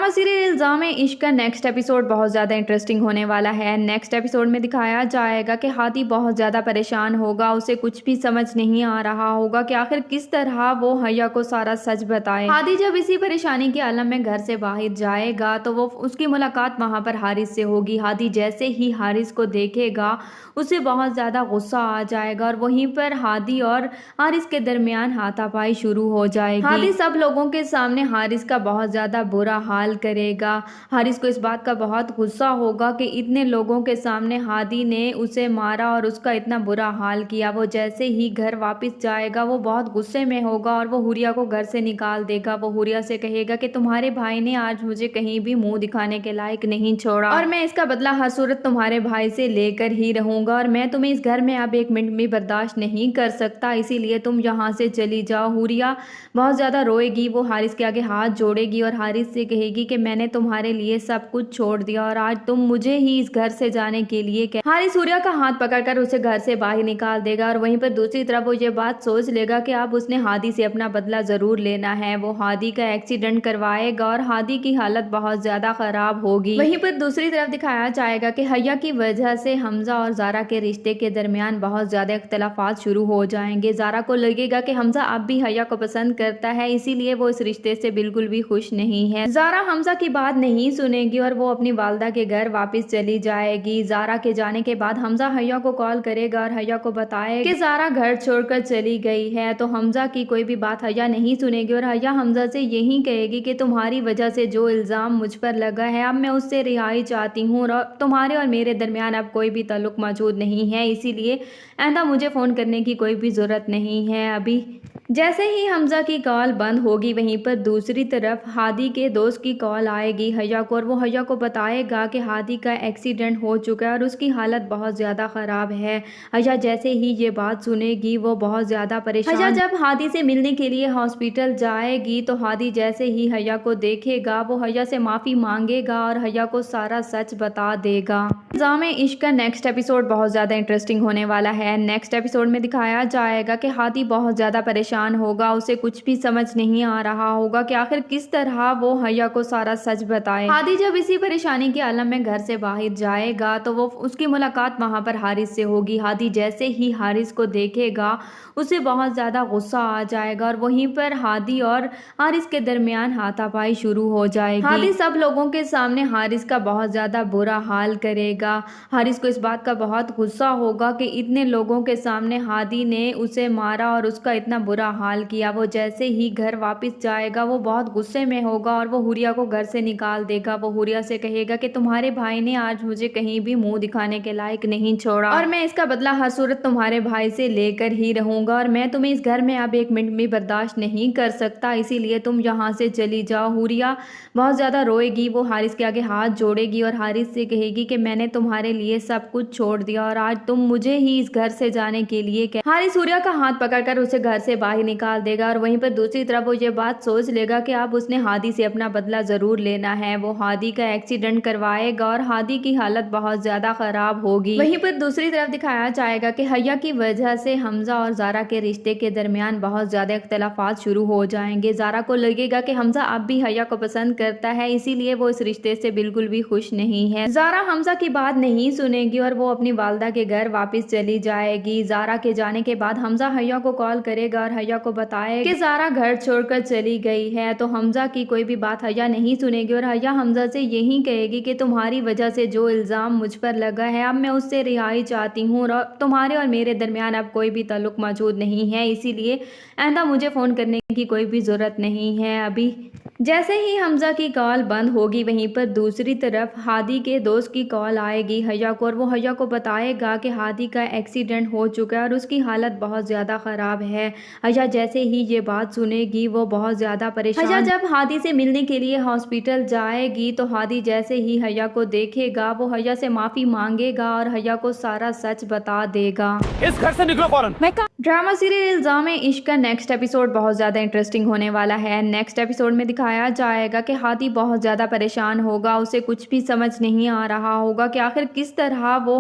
Drama serial इल्जाम इश्क का नेक्स्ट एपिसोड बहुत ज़्यादा इंटरेस्टिंग होने वाला है। नेक्स्ट एपिसोड में दिखाया जाएगा कि हादी बहुत ज़्यादा परेशान होगा, उसे कुछ भी समझ नहीं आ रहा होगा कि आखिर किस तरह वो हैया को सारा सच बताए। हादी जब इसी परेशानी के आलम में घर से बाहर जाएगा तो वो उसकी मुलाकात वहाँ पर हारिस से होगी। हादी जैसे ही हारिस को देखेगा उसे बहुत ज़्यादा गुस्सा आ जाएगा और वहीं पर हादी और हारिस के दरमियान हाथापाई शुरू हो जाएगी। हादी सब लोगों के सामने हारिस का बहुत ज़्यादा बुरा हाल करेगा। हारिस को इस बात का बहुत गुस्सा होगा कि इतने लोगों के सामने हादी ने उसे मारा और उसका इतना बुरा हाल किया। वो जैसे ही घर वापस जाएगा वो बहुत गुस्से में होगा और वो हुरिया को घर से निकाल देगा। वो हुरिया से कहेगा कि तुम्हारे भाई ने आज मुझे कहीं भी मुंह दिखाने के लायक नहीं छोड़ा और मैं इसका बदला हर सूरत तुम्हारे भाई से लेकर ही रहूंगा और मैं तुम्हें इस घर में अब एक मिनट भी बर्दाश्त नहीं कर सकता, इसीलिए तुम यहाँ से चली जाओ। हुरिया बहुत ज़्यादा रोएगी, वो हारिस के आगे हाथ जोड़ेगी और हारिस से कहेगी कि मैंने तुम्हारे लिए सब कुछ छोड़ दिया और आज तुम मुझे ही इस घर से जाने के लिए कह। हारिस हुरिया का हाथ पकड़कर उसे घर से बाहर निकाल देगा और वहीं पर दूसरी तरफ वो ये बात सोच लेगा कि अब उसने हादी से अपना बदला ज़रूर लेना है। वो हादी का एक्सीडेंट करवाएगा और हादी की हालत बहुत ज़्यादा ख़राब होगी। वहीं पर दूसरी तरफ दिखाया जाएगा कि हैया की वजह से हमजा और ज़ारा के रिश्ते के दरमियान बहुत ज़्यादा इख्तलाफात शुरू हो जाएंगे। ज़ारा को लगेगा कि हमजा अब भी हैया को पसंद करता है, इसीलिए वो इस रिश्ते से बिल्कुल भी खुश नहीं है। ज़ारा हमजा की बात नहीं सुनेगी और वो अपनी वालदा के घर वापस चली जाएगी। ज़ारा के जाने के बाद हमजा हैया को कॉल करेगा और हैया को बताएगा कि ज़ारा घर छोड़कर चली गई है। तो हमजा की कोई भी बात हैया नहीं सुनेगी और हैया हमजा से यही कहेगी कि तुम्हारी वजह से जो इल्ज़ाम मुझ पर लगा है अब मैं उससे रिहाई चाहती हूँ और तुम्हारे और मेरे दरमियान अब कोई भी ताल्लुक मौजूद नहीं है, इसीलिए आइंदा मुझे फ़ोन करने की कोई भी ज़रूरत नहीं है। अभी जैसे ही हमजा की कॉल बंद होगी वहीं पर दूसरी तरफ हादी के दोस्त की कॉल आएगी हैया को और वो हैया को बताएगा कि हादी का एक्सीडेंट हो चुका है और उसकी हालत बहुत ज़्यादा ख़राब है। हैया जैसे ही ये बात सुनेगी वो बहुत ज़्यादा परेशान। हैया जब हादी से मिलने के लिए हॉस्पिटल जाएगी तो हादी जैसे ही हैया को देखेगा वो हैया से माफ़ी मांगेगा और हैया को सारा सच बता देगा। इल्ज़ाम इश्क का नेक्स्ट एपिसोड बहुत ज़्यादा इंटरेस्टिंग होने वाला है। नेक्स्ट एपिसोड में दिखाया जाएगा कि हादी बहुत ज़्यादा परेशान होगा, उसे कुछ भी समझ नहीं आ रहा होगा कि आखिर किस तरह वो हैया को सारा सच बताए। हादी जब इसी परेशानी के आलम में घर से बाहर जाएगा तो वो उसकी मुलाकात वहाँ पर हारिस से होगी। हादी जैसे ही हारिस को देखेगा उसे बहुत ज़्यादा गुस्सा आ जाएगा और वहीं पर हादी और हारिस के दरमियान हाथापाई शुरू हो जाएगी। हादी सब लोगों के सामने हारिस का बहुत ज़्यादा बुरा हाल करेगा। हारिस को इस बात का बहुत गुस्सा होगा कि इतने लोगों के सामने हादी ने उसे मारा और उसका इतना बुरा हाल किया। वो जैसे ही घर वापस जाएगा वो बहुत गुस्से में होगा और वो हुरिया को घर से निकाल देगा। वो हुरिया से कहेगा कि तुम्हारे भाई ने आज मुझे कहीं भी मुंह दिखाने के लायक नहीं छोड़ा और मैं इसका बदला हर सूरत तुम्हारे भाई से लेकर ही रहूंगा और मैं तुम्हें इस घर में अब एक मिनट भी बर्दाश्त नहीं कर सकता, इसीलिए तुम यहाँ से चली जाओ। हुरिया बहुत ज़्यादा रोएगी, वो हारिस के आगे हाथ जोड़ेगी और हारिस से कहेगी कि मैंने तुम्हारे लिए सब कुछ छोड़ दिया और आज तुम मुझे ही इस घर से जाने के लिए कह। हारिस हुरिया का हाथ पकड़कर उसे घर से बाहर निकाल देगा और वहीं पर दूसरी तरफ वो ये बात सोच लेगा कि अब उसने हादी से अपना बदला ज़रूर लेना है। वो हादी का एक्सीडेंट करवाएगा और हादी की हालत बहुत ज़्यादा ख़राब होगी। वहीं पर दूसरी तरफ दिखाया जाएगा कि हैया की वजह से हमजा और ज़ारा के रिश्ते के दरमियान बहुत ज़्यादा इख्तलाफात शुरू हो जाएंगे। ज़ारा को लगेगा कि हमजा अब भी हैया को पसंद करता है, इसीलिए वो इस रिश्ते से बिल्कुल भी खुश नहीं है। ज़ारा हमजा की बात नहीं सुनेगी और वो अपनी वालदा के घर वापस चली जाएगी। ज़ारा के जाने के बाद हमजा हैया को कॉल करेगा और हैया को बताएगा कि ज़ारा घर छोड़कर चली गई है। तो हमजा की कोई भी बात हैया नहीं सुनेगी और हैया हमजा से यही कहेगी कि तुम्हारी वजह से जो इल्ज़ाम मुझ पर लगा है अब मैं उससे रिहाई चाहती हूँ और तुम्हारे और मेरे दरमियान अब कोई भी ताल्लुक मौजूद नहीं है, इसीलिए आइंदा मुझे फ़ोन करने की कोई भी ज़रूरत नहीं है। अभी जैसे ही हमजा की कॉल बंद होगी वहीं पर दूसरी तरफ हादी के दोस्त की कॉल आएगी हैया को और वो हैया को बताएगा कि हादी का एक्सीडेंट हो चुका है और उसकी हालत बहुत ज़्यादा ख़राब है। हैया जैसे ही ये बात सुनेगी वो बहुत ज़्यादा परेशान। हैया जब हादी से मिलने के लिए हॉस्पिटल जाएगी तो हादी जैसे ही हैया को देखेगा वो हैया से माफ़ी मांगेगा और हैया को सारा सच बता देगा। इस घर से निकलो फौरन। ड्रामा सीरियल इल्ज़ाम इश्क का नेक्स्ट एपिसोड बहुत ज़्यादा इंटरेस्टिंग होने वाला है। नेक्स्ट एपिसोड में दिखाया जाएगा कि हादी बहुत ज़्यादा परेशान होगा, उसे कुछ भी समझ नहीं आ रहा होगा कि आखिर किस तरह वो